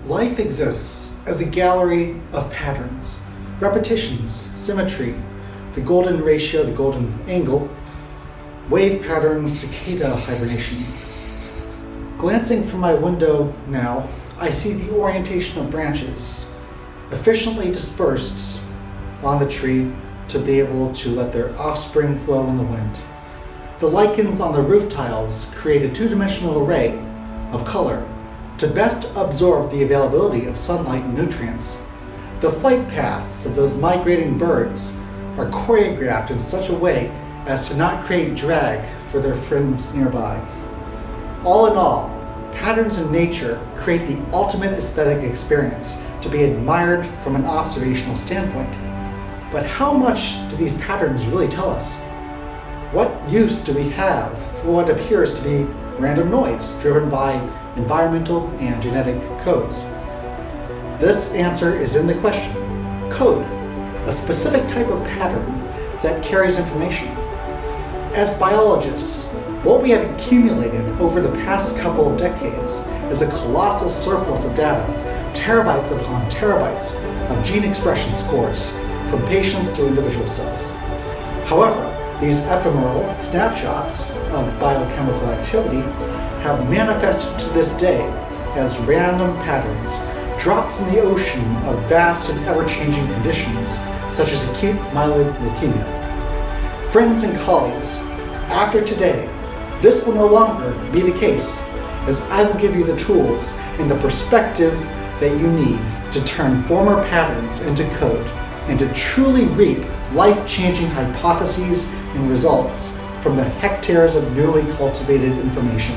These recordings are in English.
Life exists as a gallery of patterns, repetitions, symmetry, the golden ratio, the golden angle, wave patterns, cicada hibernation. Glancing from my window now, I see the orientation of branches, efficiently dispersed on the tree to be able to let their offspring flow in the wind. The lichens on the roof tiles create a two-dimensional array of color to best absorb the availability of sunlight and nutrients. The flight paths of those migrating birds are choreographed in such a way as to not create drag for their friends nearby. All in all, patterns in nature create the ultimate aesthetic experience to be admired from an observational standpoint. But how much do these patterns really tell us? What use do we have for what appears to be random noise driven by environmental and genetic codes? This answer is in the question. Code, a specific type of pattern that carries information. As biologists, what we have accumulated over the past couple of decades is a colossal surplus of data, terabytes upon terabytes of gene expression scores from patients to individual cells. However, these ephemeral snapshots of biochemical activity have manifested to this day as random patterns, drops in the ocean of vast and ever-changing conditions such as acute myeloid leukemia. Friends and colleagues, after today, this will no longer be the case, as I will give you the tools and the perspective that you need to turn former patterns into code and to truly reap life-changing hypotheses and results from the hectares of newly cultivated information.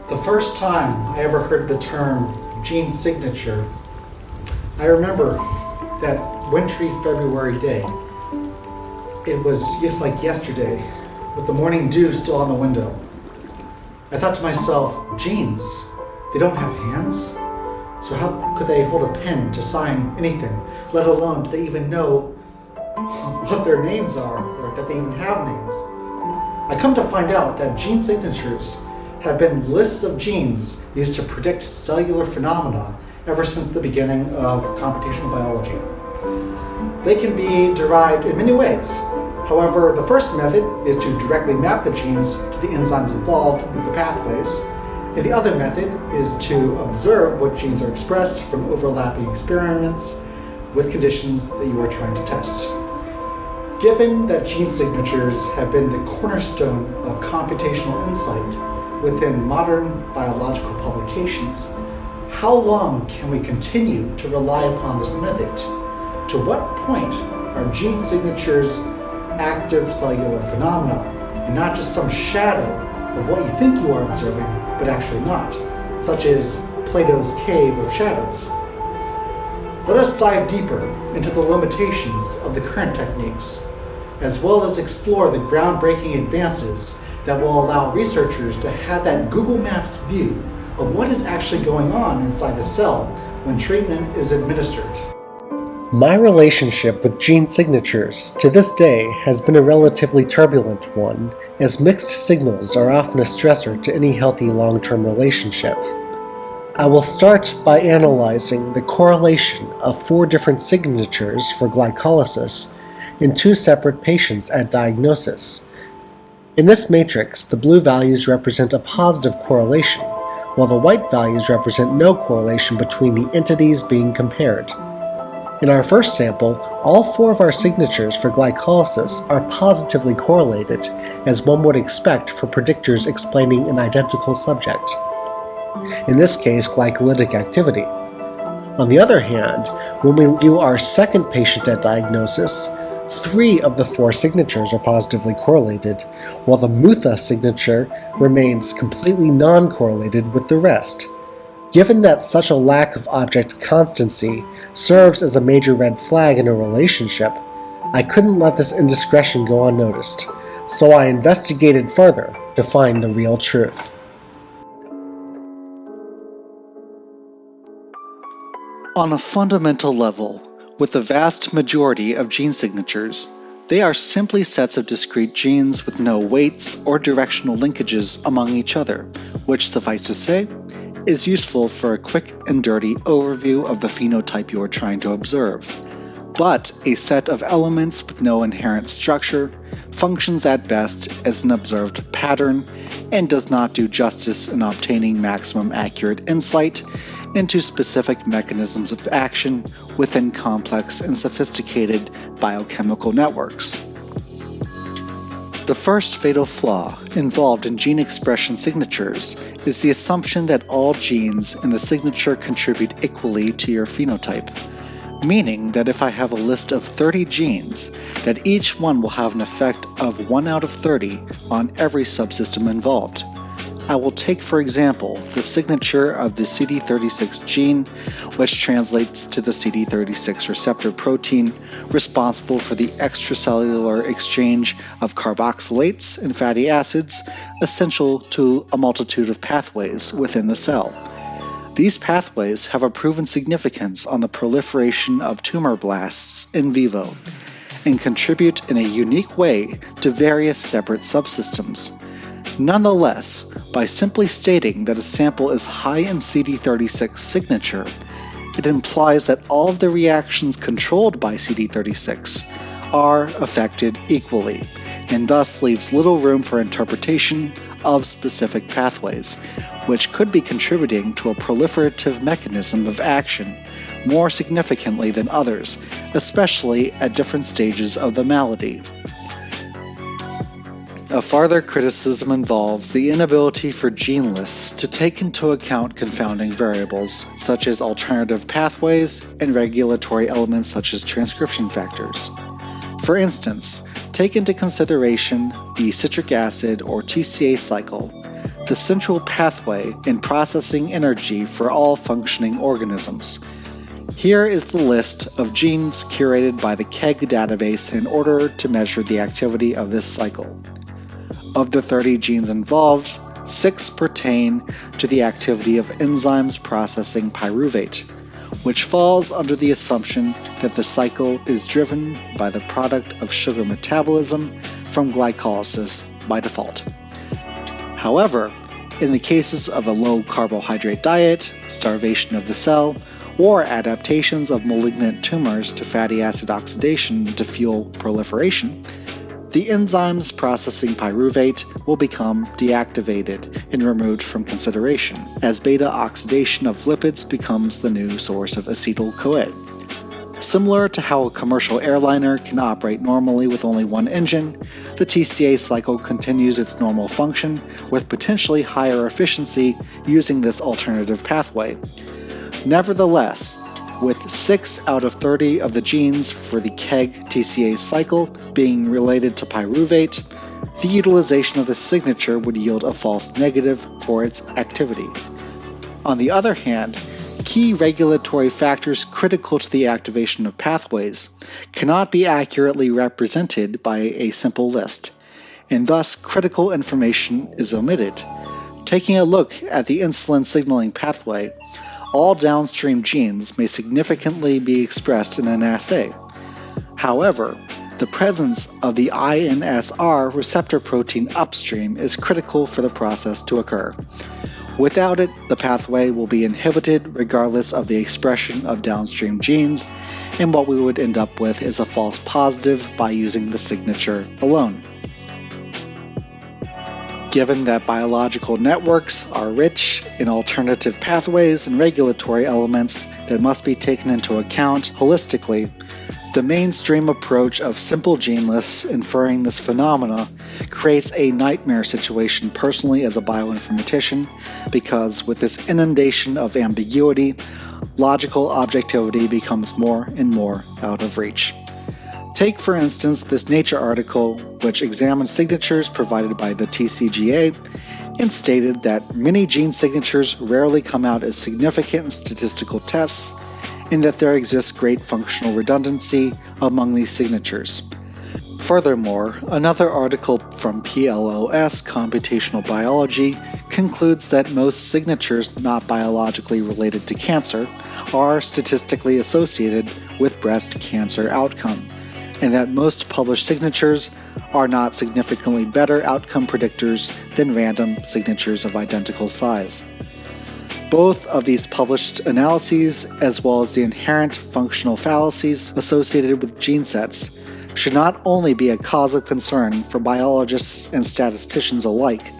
The first time I ever heard the term gene signature, I remember that wintry February day. It was like yesterday, with the morning dew still on the window. I thought to myself, genes, they don't have hands? So how could they hold a pen to sign anything, let alone do they even know what their names are, or that they even have names? I come to find out that gene signatures have been lists of genes used to predict cellular phenomena ever since the beginning of computational biology. They can be derived in many ways. However, the first method is to directly map the genes to the enzymes involved with the pathways, and the other method is to observe what genes are expressed from overlapping experiments with conditions that you are trying to test. Given that gene signatures have been the cornerstone of computational insight within modern biological publications, how long can we continue to rely upon this method? To what point are gene signatures active cellular phenomena and not just some shadow of what you think you are observing, but actually not, such as Plato's cave of shadows? Let us dive deeper into the limitations of the current techniques, as well as explore the groundbreaking advances that will allow researchers to have that Google Maps view of what is actually going on inside the cell when treatment is administered. My relationship with gene signatures to this day has been a relatively turbulent one, as mixed signals are often a stressor to any healthy long-term relationship. I will start by analyzing the correlation of 4 different signatures for glycolysis in 2 separate patients at diagnosis. In this matrix, the blue values represent a positive correlation, while the white values represent no correlation between the entities being compared. In our first sample, all 4 of our signatures for glycolysis are positively correlated, as one would expect for predictors explaining an identical subject. In this case, glycolytic activity. On the other hand, when we view our second patient at diagnosis, 3 of the 4 signatures are positively correlated, while the Mutha signature remains completely non-correlated with the rest. Given that such a lack of object constancy serves as a major red flag in a relationship, I couldn't let this indiscretion go unnoticed, so I investigated further to find the real truth. On a fundamental level, with the vast majority of gene signatures, they are simply sets of discrete genes with no weights or directional linkages among each other, which, suffice to say, is useful for a quick and dirty overview of the phenotype you are trying to observe. But a set of elements with no inherent structure functions at best as an observed pattern and does not do justice in obtaining maximum accurate insight into specific mechanisms of action within complex and sophisticated biochemical networks. The first fatal flaw involved in gene expression signatures is the assumption that all genes in the signature contribute equally to your phenotype, meaning that if I have a list of 30 genes, that each one will have an effect of 1 out of 30 on every subsystem involved. I will take, for example, the signature of the CD36 gene, which translates to the CD36 receptor protein responsible for the extracellular exchange of carboxylates and fatty acids essential to a multitude of pathways within the cell. These pathways have a proven significance on the proliferation of tumor blasts in vivo and contribute in a unique way to various separate subsystems. Nonetheless, by simply stating that a sample is high in CD36 signature, it implies that all of the reactions controlled by CD36 are affected equally, and thus leaves little room for interpretation of specific pathways, which could be contributing to a proliferative mechanism of action more significantly than others, especially at different stages of the malady. A farther criticism involves the inability for gene lists to take into account confounding variables, such as alternative pathways and regulatory elements such as transcription factors. For instance, take into consideration the citric acid or TCA cycle, the central pathway in processing energy for all functioning organisms. Here is the list of genes curated by the KEGG database in order to measure the activity of this cycle. Of the 30 genes involved, 6 pertain to the activity of enzymes processing pyruvate, which falls under the assumption that the cycle is driven by the product of sugar metabolism from glycolysis by default. However, in the cases of a low carbohydrate diet, starvation of the cell, or adaptations of malignant tumors to fatty acid oxidation to fuel proliferation, the enzymes processing pyruvate will become deactivated and removed from consideration, as beta oxidation of lipids becomes the new source of acetyl-CoA. Similar to how a commercial airliner can operate normally with only one engine, the TCA cycle continues its normal function with potentially higher efficiency using this alternative pathway. Nevertheless, with 6 out of 30 of the genes for the KEGG TCA cycle being related to pyruvate, the utilization of the signature would yield a false negative for its activity. On the other hand, key regulatory factors critical to the activation of pathways cannot be accurately represented by a simple list, and thus critical information is omitted. Taking a look at the insulin signaling pathway, all downstream genes may significantly be expressed in an assay. However, the presence of the INSR receptor protein upstream is critical for the process to occur. Without it, the pathway will be inhibited regardless of the expression of downstream genes, and what we would end up with is a false positive by using the signature alone. Given that biological networks are rich in alternative pathways and regulatory elements that must be taken into account holistically, the mainstream approach of simple gene lists inferring this phenomena creates a nightmare situation personally as a bioinformatician, because with this inundation of ambiguity, logical objectivity becomes more and more out of reach. Take, for instance, this Nature article, which examined signatures provided by the TCGA and stated that many gene signatures rarely come out as significant in statistical tests, and that there exists great functional redundancy among these signatures. Furthermore, another article from PLOS Computational Biology concludes that most signatures not biologically related to cancer are statistically associated with breast cancer outcome, and that most published signatures are not significantly better outcome predictors than random signatures of identical size. Both of these published analyses, as well as the inherent functional fallacies associated with gene sets, should not only be a cause of concern for biologists and statisticians alike,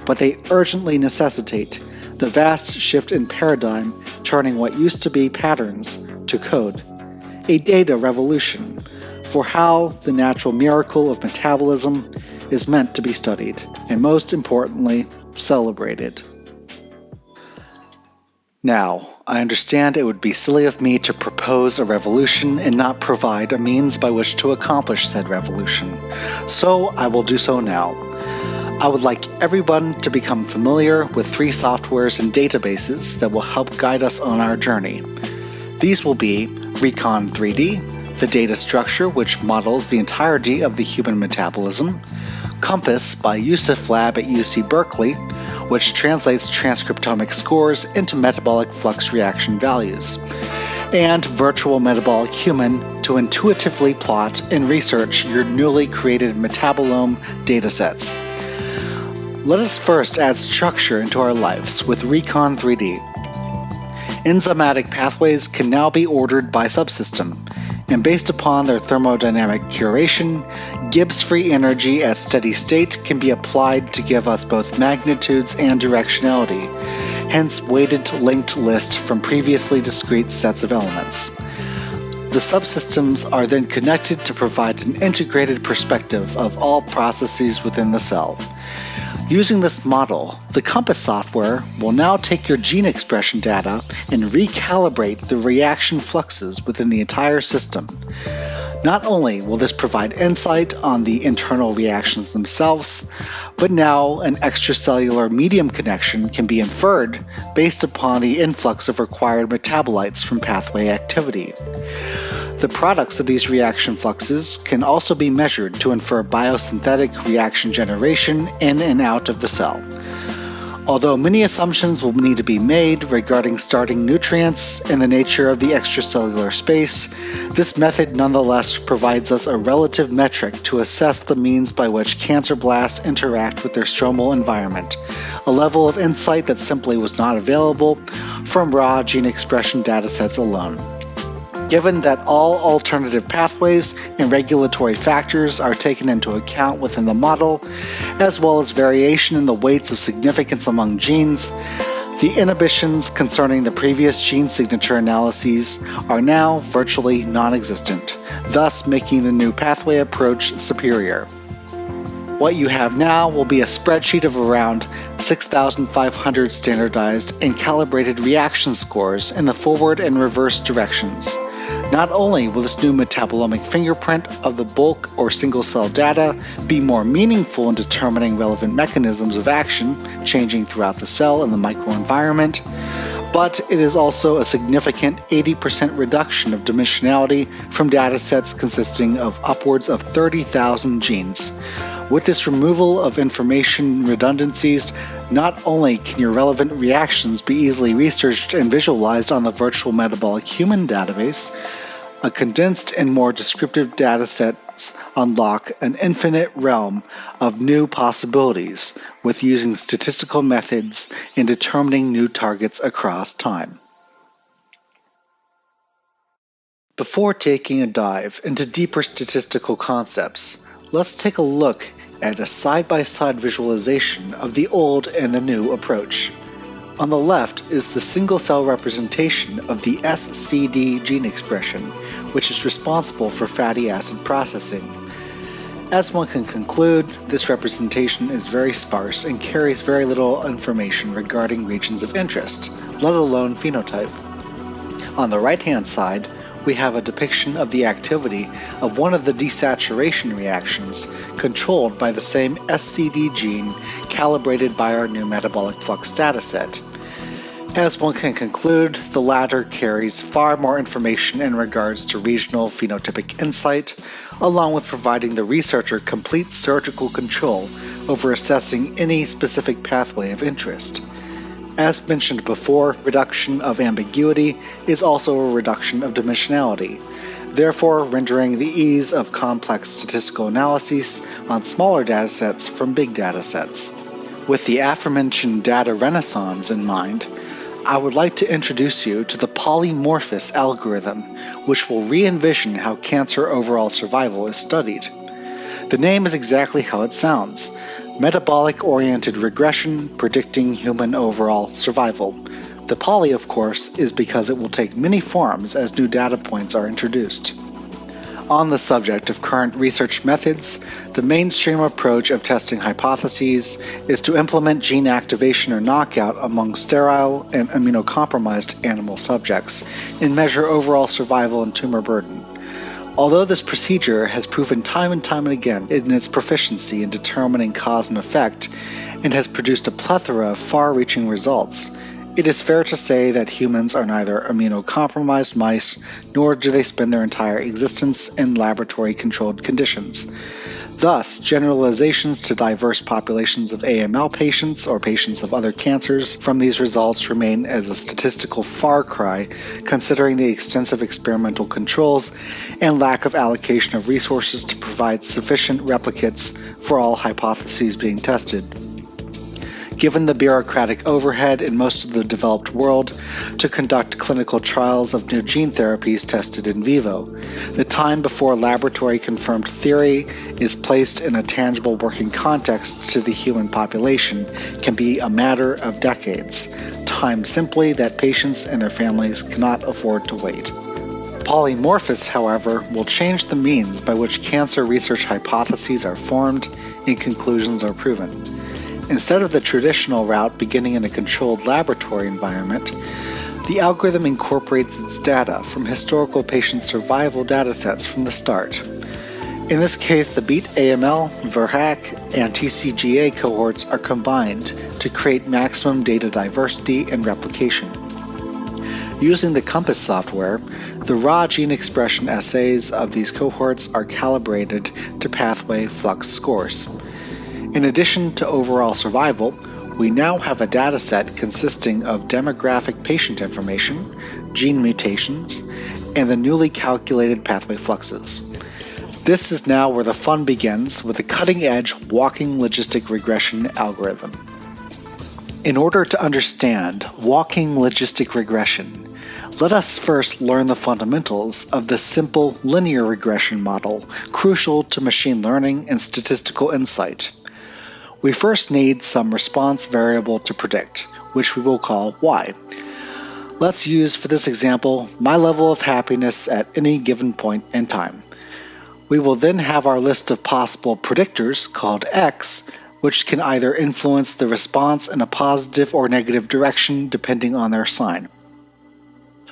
but they urgently necessitate the vast shift in paradigm turning what used to be patterns to code, a data revolution for how the natural miracle of metabolism is meant to be studied, and most importantly, celebrated. Now, I understand it would be silly of me to propose a revolution and not provide a means by which to accomplish said revolution, so I will do so now. I would like everyone to become familiar with 3 softwares and databases that will help guide us on our journey. These will be Recon 3D, the data structure which models the entirety of the human metabolism, Compass by Yusuf Lab at UC Berkeley, which translates transcriptomic scores into metabolic flux reaction values, and Virtual Metabolic Human to intuitively plot and research your newly created metabolome datasets. Let us first add structure into our lives with Recon 3D. Enzymatic pathways can now be ordered by subsystem, and based upon their thermodynamic curation, Gibbs-free energy at steady state can be applied to give us both magnitudes and directionality, hence weighted linked list from previously discrete sets of elements. The subsystems are then connected to provide an integrated perspective of all processes within the cell. Using this model, the Compass software will now take your gene expression data and recalibrate the reaction fluxes within the entire system. Not only will this provide insight on the internal reactions themselves, but now an extracellular medium connection can be inferred based upon the influx of required metabolites from pathway activity. The products of these reaction fluxes can also be measured to infer biosynthetic reaction generation in and out of the cell. Although many assumptions will need to be made regarding starting nutrients and the nature of the extracellular space, this method nonetheless provides us a relative metric to assess the means by which cancer blasts interact with their stromal environment, a level of insight that simply was not available from raw gene expression datasets alone. Given that all alternative pathways and regulatory factors are taken into account within the model, as well as variation in the weights of significance among genes, the inhibitions concerning the previous gene signature analyses are now virtually non-existent, thus making the new pathway approach superior. What you have now will be a spreadsheet of around 6,500 standardized and calibrated reaction scores in the forward and reverse directions. Not only will this new metabolomic fingerprint of the bulk or single-cell data be more meaningful in determining relevant mechanisms of action changing throughout the cell and the microenvironment, but it is also a significant 80% reduction of dimensionality from datasets consisting of upwards of 30,000 genes. With this removal of information redundancies, not only can your relevant reactions be easily researched and visualized on the Virtual Metabolic Human database, a condensed and more descriptive datasets unlock an infinite realm of new possibilities with using statistical methods in determining new targets across time. Before taking a dive into deeper statistical concepts, let's take a look at a side-by-side visualization of the old and the new approach. On the left is the single-cell representation of the SCD gene expression, which is responsible for fatty acid processing. As one can conclude, this representation is very sparse and carries very little information regarding regions of interest, let alone phenotype. On the right-hand side, we have a depiction of the activity of one of the desaturation reactions controlled by the same SCD gene calibrated by our new metabolic flux dataset. As one can conclude, the latter carries far more information in regards to regional phenotypic insight, along with providing the researcher complete surgical control over assessing any specific pathway of interest. As mentioned before, reduction of ambiguity is also a reduction of dimensionality, therefore rendering the ease of complex statistical analyses on smaller datasets from big datasets. With the aforementioned data renaissance in mind, I would like to introduce you to the polymorphous algorithm, which will re-envision how cancer overall survival is studied. The name is exactly how it sounds: metabolic-oriented regression predicting human overall survival. The poly, of course, is because it will take many forms as new data points are introduced. On the subject of current research methods, the mainstream approach of testing hypotheses is to implement gene activation or knockout among sterile and immunocompromised animal subjects and measure overall survival and tumor burden. Although this procedure has proven time and time again in its proficiency in determining cause and effect and has produced a plethora of far-reaching results, it is fair to say that humans are neither immunocompromised mice, nor do they spend their entire existence in laboratory-controlled conditions. Thus, generalizations to diverse populations of AML patients or patients of other cancers from these results remain as a statistical far cry, considering the extensive experimental controls and lack of allocation of resources to provide sufficient replicates for all hypotheses being tested. Given the bureaucratic overhead in most of the developed world to conduct clinical trials of new gene therapies tested in vivo, the time before laboratory-confirmed theory is placed in a tangible working context to the human population can be a matter of decades, time simply that patients and their families cannot afford to wait. Polymorphous, however, will change the means by which cancer research hypotheses are formed and conclusions are proven. Instead of the traditional route beginning in a controlled laboratory environment, the algorithm incorporates its data from historical patient survival datasets from the start. In this case, the Beat AML, VRHAC, and TCGA cohorts are combined to create maximum data diversity and replication. Using the Compass software, the raw gene expression assays of these cohorts are calibrated to pathway flux scores. In addition to overall survival, we now have a dataset consisting of demographic patient information, gene mutations, and the newly calculated pathway fluxes. This is now where the fun begins with the cutting-edge walking logistic regression algorithm. In order to understand walking logistic regression, let us first learn the fundamentals of the simple linear regression model crucial to machine learning and statistical insight. We first need some response variable to predict, which we will call y. Let's use for this example my level of happiness at any given point in time. We will then have our list of possible predictors called x, which can either influence the response in a positive or negative direction depending on their sign.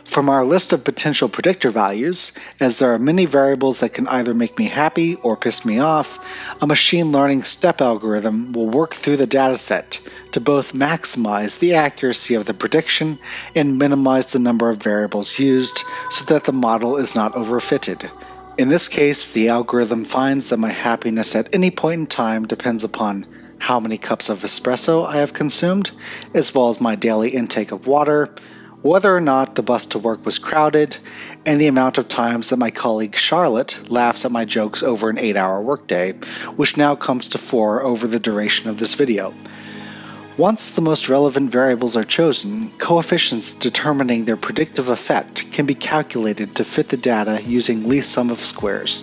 From our list of potential predictor values, as there are many variables that can either make me happy or piss me off, a machine learning step algorithm will work through the dataset to both maximize the accuracy of the prediction and minimize the number of variables used so that the model is not overfitted. In this case, the algorithm finds that my happiness at any point in time depends upon how many cups of espresso I have consumed, as well as my daily intake of water, whether or not the bus to work was crowded, and the amount of times that my colleague Charlotte laughs at my jokes over an 8-hour workday, which now comes to 4 over the duration of this video. Once the most relevant variables are chosen, coefficients determining their predictive effect can be calculated to fit the data using least sum of squares.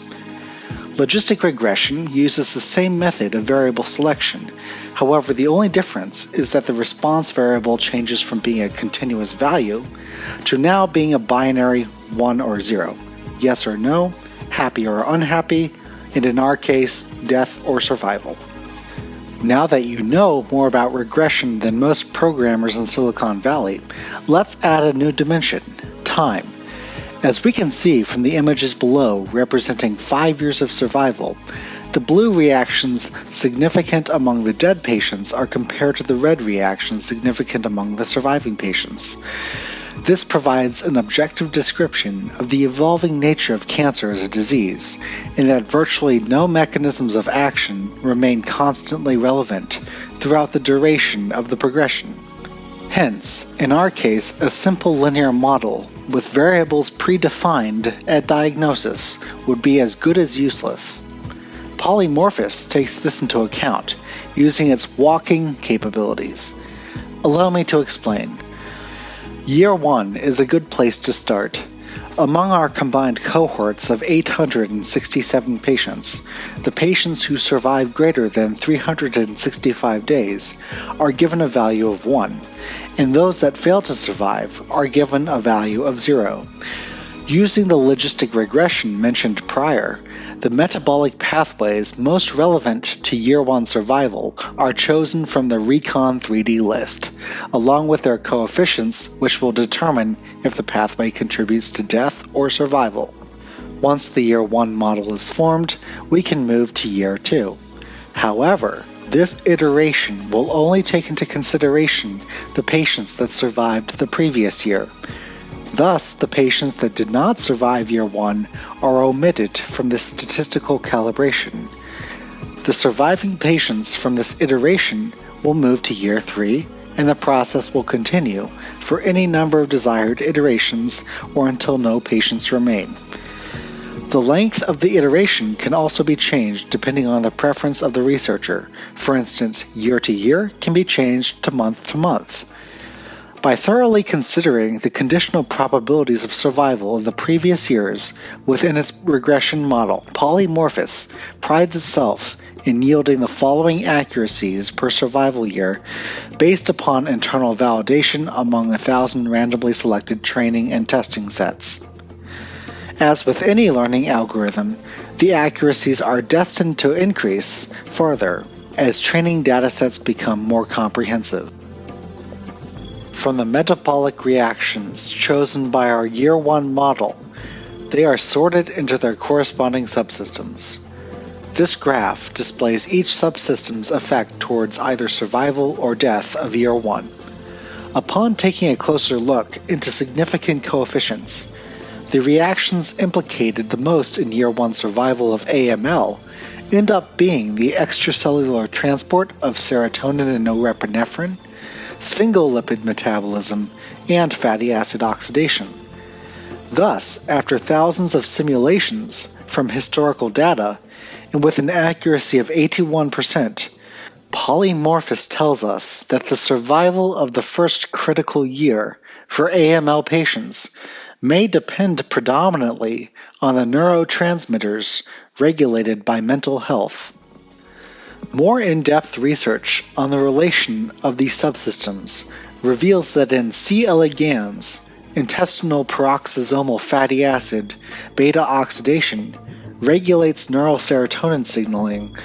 Logistic regression uses the same method of variable selection. However, the only difference is that the response variable changes from being a continuous value to now being a binary 1 or 0, yes or no, happy or unhappy, and in our case, death or survival. Now that you know more about regression than most programmers in Silicon Valley, let's add a new dimension, time. As we can see from the images below representing 5 years of survival, the blue reactions significant among the dead patients are compared to the red reactions significant among the surviving patients. This provides an objective description of the evolving nature of cancer as a disease, in that virtually no mechanisms of action remain constantly relevant throughout the duration of the progression. Hence, in our case, a simple linear model with variables predefined at diagnosis would be as good as useless. Polymorphous takes this into account, using its walking capabilities. Allow me to explain. Year 1 is a good place to start. Among our combined cohorts of 867 patients, the patients who survive greater than 365 days are given a value of 1, and those that fail to survive are given a value of 0. Using the logistic regression mentioned prior, the metabolic pathways most relevant to Year 1 survival are chosen from the Recon 3D list, along with their coefficients which will determine if the pathway contributes to death or survival. Once the Year 1 model is formed, we can move to Year 2. However, this iteration will only take into consideration the patients that survived the previous year. Thus, the patients that did not survive Year 1 are omitted from this statistical calibration. The surviving patients from this iteration will move to Year 3, and the process will continue for any number of desired iterations or until no patients remain. The length of the iteration can also be changed depending on the preference of the researcher. For instance, year to year can be changed to month. By thoroughly considering the conditional probabilities of survival of the previous years within its regression model, Polymorphous prides itself in yielding the following accuracies per survival year based upon internal validation among 1,000 randomly selected training and testing sets. As with any learning algorithm, the accuracies are destined to increase further as training datasets become more comprehensive. From the metabolic reactions chosen by our Year 1 model, they are sorted into their corresponding subsystems. This graph displays each subsystem's effect towards either survival or death of Year 1. Upon taking a closer look into significant coefficients, the reactions implicated the most in Year 1 survival of AML end up being the extracellular transport of serotonin and norepinephrine, sphingolipid metabolism, and fatty acid oxidation. Thus, after thousands of simulations from historical data, and with an accuracy of 81%, Polymorphous tells us that the survival of the first critical year for AML patients may depend predominantly on the neurotransmitters regulated by mental health. More in-depth research on the relation of these subsystems reveals that in C. elegans, intestinal peroxisomal fatty acid beta oxidation regulates neural serotonin signaling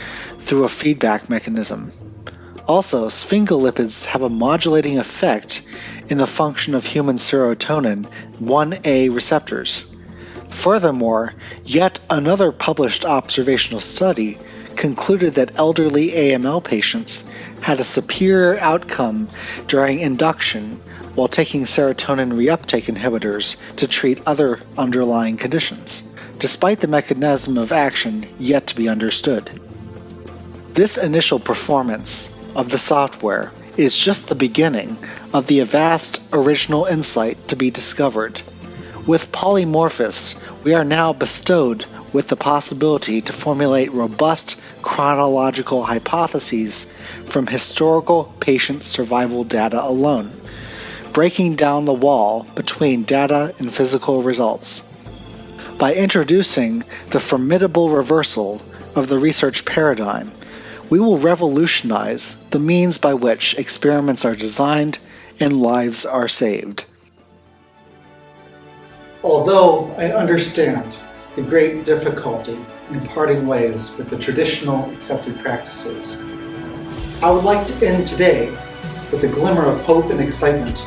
through a feedback mechanism. Also, sphingolipids have a modulating effect in the function of human serotonin 1A receptors. Furthermore, yet another published observational study concluded that elderly AML patients had a superior outcome during induction while taking serotonin reuptake inhibitors to treat other underlying conditions, despite the mechanism of action yet to be understood. This initial performance of the software is just the beginning of the vast original insight to be discovered. With Polymorphous, we are now bestowed with the possibility to formulate robust chronological hypotheses from historical patient survival data alone, breaking down the wall between data and physical results. By introducing the formidable reversal of the research paradigm, we will revolutionize the means by which experiments are designed and lives are saved. Although I understand the great difficulty in parting ways with the traditional accepted practices, I would like to end today with a glimmer of hope and excitement.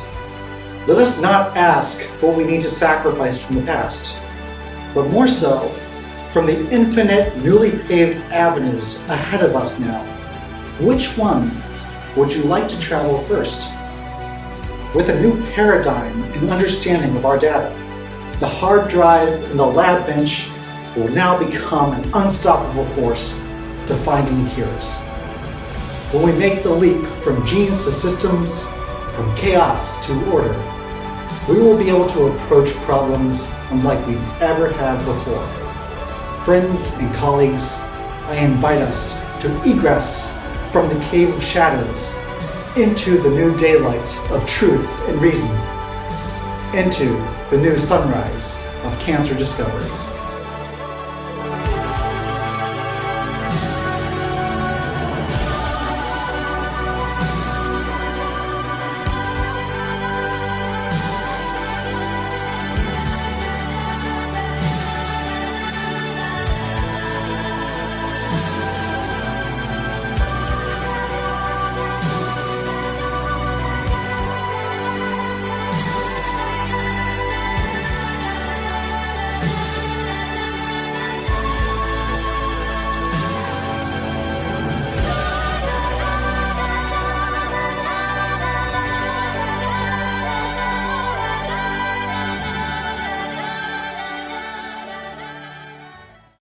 Let us not ask what we need to sacrifice from the past, but more so from the infinite, newly paved avenues ahead of us now. Which ones would you like to travel first? With a new paradigm and understanding of our data, the hard drive and the lab bench will now become an unstoppable force to finding cures. When we make the leap from genes to systems, from chaos to order, we will be able to approach problems unlike we ever have before. Friends and colleagues, I invite us to egress from the cave of shadows into the new daylight of truth and reason, into the new sunrise of cancer discovery.